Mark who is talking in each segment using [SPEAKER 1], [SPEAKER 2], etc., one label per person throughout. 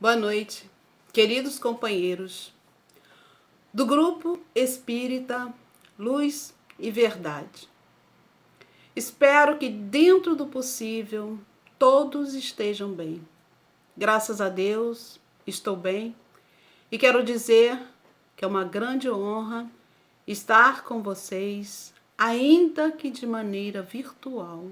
[SPEAKER 1] Boa noite, queridos companheiros do Grupo Espírita Luz e Verdade. Espero que, dentro do possível, todos estejam bem. Graças a Deus, estou bem e quero dizer que é uma grande honra estar com vocês, ainda que de maneira virtual.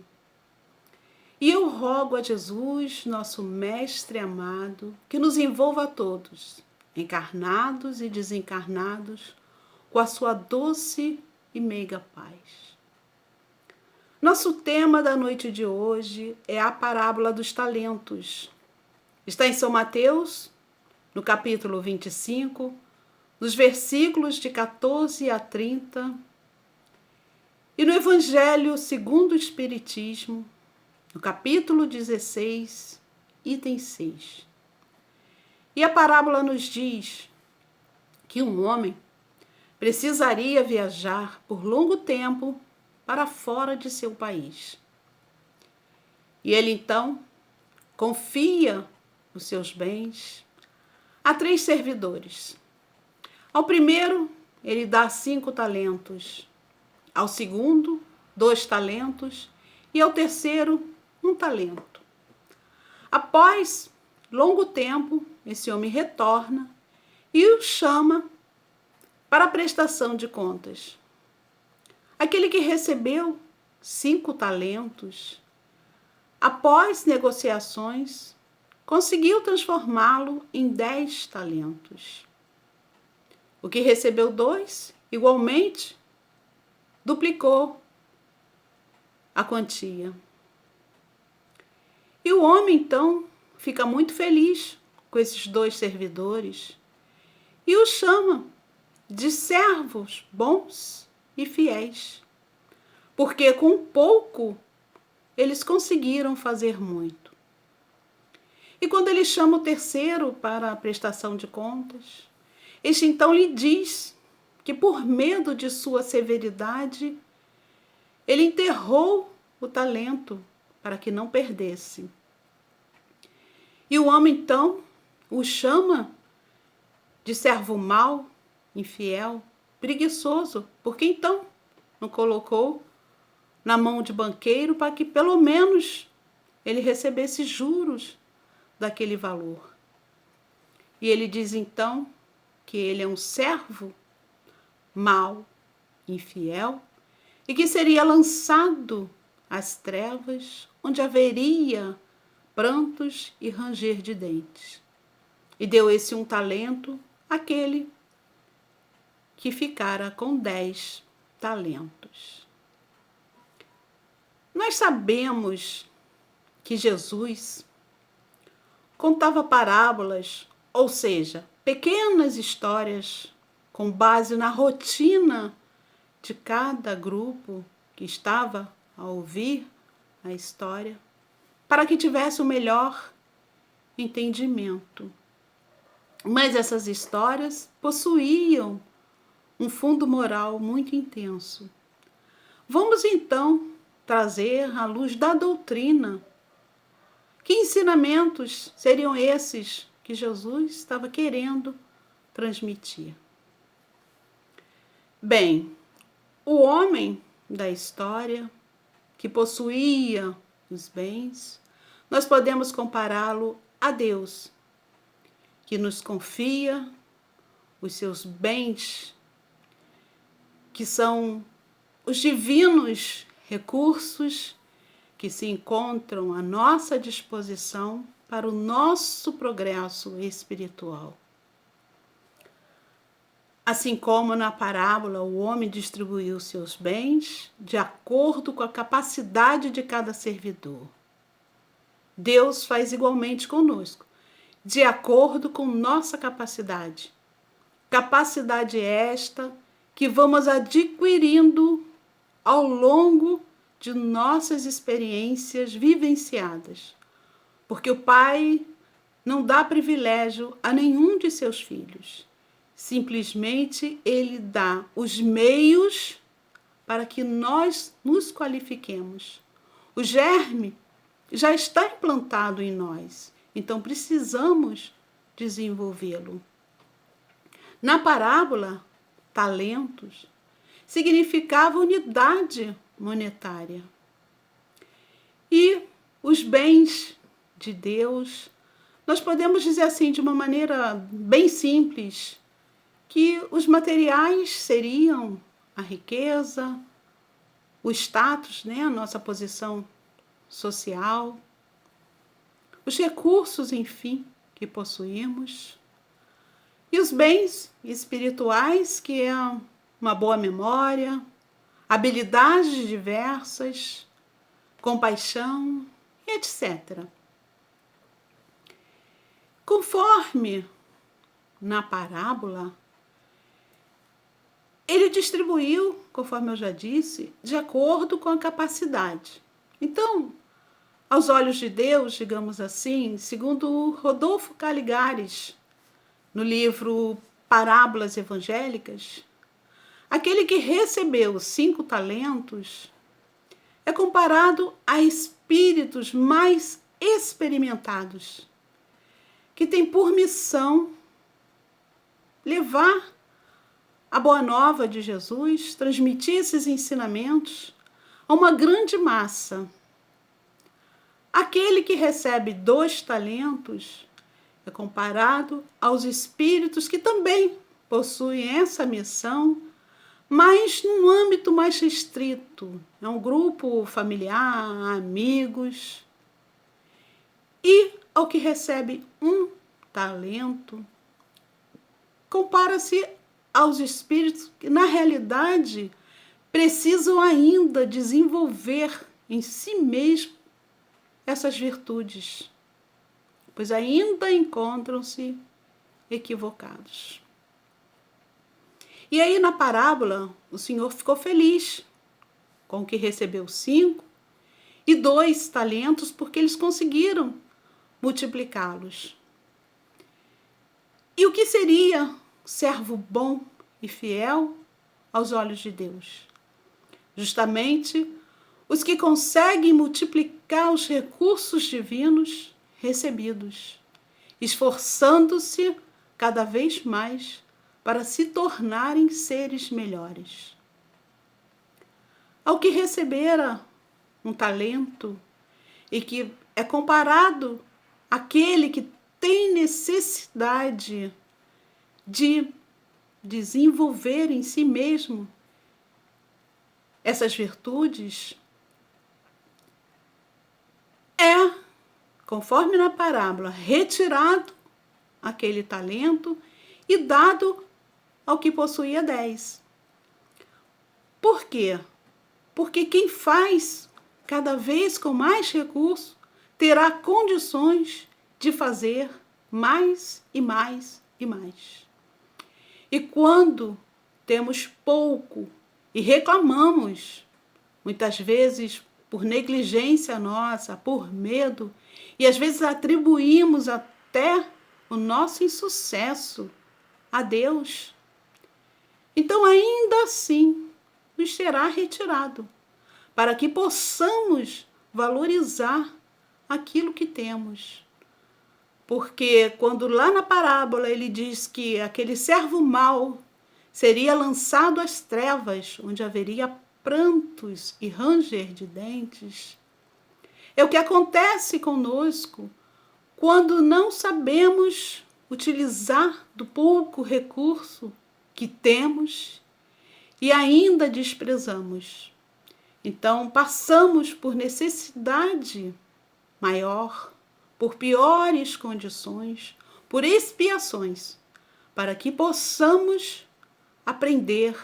[SPEAKER 1] E eu rogo a Jesus, nosso Mestre amado, que nos envolva a todos, encarnados e desencarnados, com a sua doce e meiga paz. Nosso tema da noite de hoje é a parábola dos talentos. Está em São Mateus, no capítulo 25, nos versículos de 14 a 30, e no Evangelho segundo o Espiritismo, no capítulo 16, item 6. E a parábola nos diz que um homem precisaria viajar por longo tempo para fora de seu país. E ele então confia os seus bens a 3 servidores. Ao primeiro, ele dá 5 talentos. Ao segundo, 2 talentos. E ao terceiro, 1 talento. Após longo tempo, esse homem retorna e o chama para a prestação de contas. Aquele que recebeu 5 talentos, após negociações, conseguiu transformá-lo em 10 talentos. O que recebeu 2, igualmente, duplicou a quantia. E o homem, então, fica muito feliz com esses 2 servidores e os chama de servos bons e fiéis, porque com pouco eles conseguiram fazer muito. E quando ele chama o terceiro para a prestação de contas, este então lhe diz que, por medo de sua severidade, ele enterrou o talento para que não perdesse. E o homem então o chama de servo mau, infiel, preguiçoso, porque então não colocou na mão de banqueiro para que pelo menos ele recebesse juros daquele valor. E ele diz então que ele é um servo mau, infiel, e que seria lançado às trevas, onde haveria prantos e ranger de dentes. E deu esse 1 talento àquele que ficara com 10 talentos. Nós sabemos que Jesus contava parábolas, ou seja, pequenas histórias com base na rotina de cada grupo que estava a ouvir a história, para que tivesse o melhor entendimento. Mas essas histórias possuíam um fundo moral muito intenso. Vamos então trazer à luz da doutrina que ensinamentos seriam esses que Jesus estava querendo transmitir. Bem, o homem da história que possuía os bens, nós podemos compará-lo a Deus, que nos confia os seus bens, que são os divinos recursos que se encontram à nossa disposição para o nosso progresso espiritual. Assim como na parábola o homem distribuiu seus bens de acordo com a capacidade de cada servidor, Deus faz igualmente conosco, de acordo com nossa capacidade. Capacidade esta que vamos adquirindo ao longo de nossas experiências vivenciadas, porque o Pai não dá privilégio a nenhum de seus filhos. Simplesmente Ele dá os meios para que nós nos qualifiquemos. O germe já está implantado em nós, então precisamos desenvolvê-lo. Na parábola, talentos significava unidade monetária. E os bens de Deus, nós podemos dizer assim, de uma maneira bem simples, que os materiais seriam a riqueza, o status, né, a nossa posição social, os recursos, enfim, que possuímos, e os bens espirituais, que é uma boa memória, habilidades diversas, compaixão, etc. Conforme na parábola, ele distribuiu, conforme eu já disse, de acordo com a capacidade. Então, aos olhos de Deus, digamos assim, segundo Rodolfo Caligares, no livro Parábolas Evangélicas, aquele que recebeu 5 talentos é comparado a espíritos mais experimentados, que têm por missão levar a boa nova de Jesus, transmitir esses ensinamentos a uma grande massa. Aquele que recebe 2 talentos é comparado aos espíritos que também possuem essa missão, mas num âmbito mais restrito. É um grupo familiar, amigos. E ao que recebe 1 talento, compara-se aos espíritos que, na realidade, precisam ainda desenvolver em si mesmo essas virtudes, pois ainda encontram-se equivocados. E aí, na parábola, o Senhor ficou feliz com o que recebeu 5 e 2 talentos, porque eles conseguiram multiplicá-los. E o que seria servo bom e fiel aos olhos de Deus? Justamente os que conseguem multiplicar os recursos divinos recebidos, esforçando-se cada vez mais para se tornarem seres melhores. Ao que recebera 1 talento e que é comparado àquele que tem necessidade de desenvolver em si mesmo essas virtudes, é, conforme na parábola, retirado aquele talento e dado ao que possuía 10. Por quê? Porque quem faz cada vez com mais recurso terá condições de fazer mais e mais e mais. E quando temos pouco e reclamamos, muitas vezes por negligência nossa, por medo, e às vezes atribuímos até o nosso insucesso a Deus, então ainda assim nos será retirado, para que possamos valorizar aquilo que temos. Porque quando lá na parábola ele diz que aquele servo mau seria lançado às trevas, onde haveria prantos e ranger de dentes, é o que acontece conosco quando não sabemos utilizar do pouco recurso que temos e ainda desprezamos. Então, passamos por necessidade maior, por piores condições, por expiações, para que possamos aprender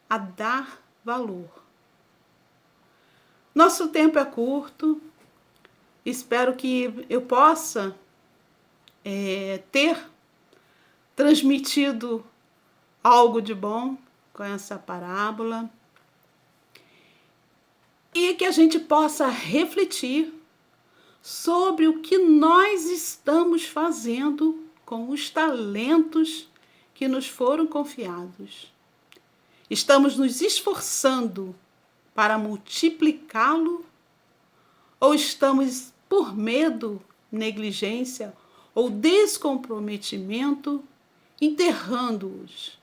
[SPEAKER 1] a dar valor. Nosso tempo é curto, espero que eu possa ter transmitido algo de bom com essa parábola e que a gente possa refletir sobre o que nós estamos fazendo com os talentos que nos foram confiados. Estamos nos esforçando para multiplicá-lo ou estamos, por medo, negligência ou descomprometimento, enterrando-os.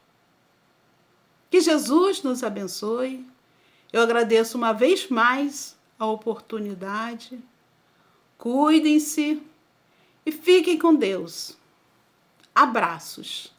[SPEAKER 1] Que Jesus nos abençoe. Eu agradeço uma vez mais a oportunidade. Cuidem-se e fiquem com Deus. Abraços.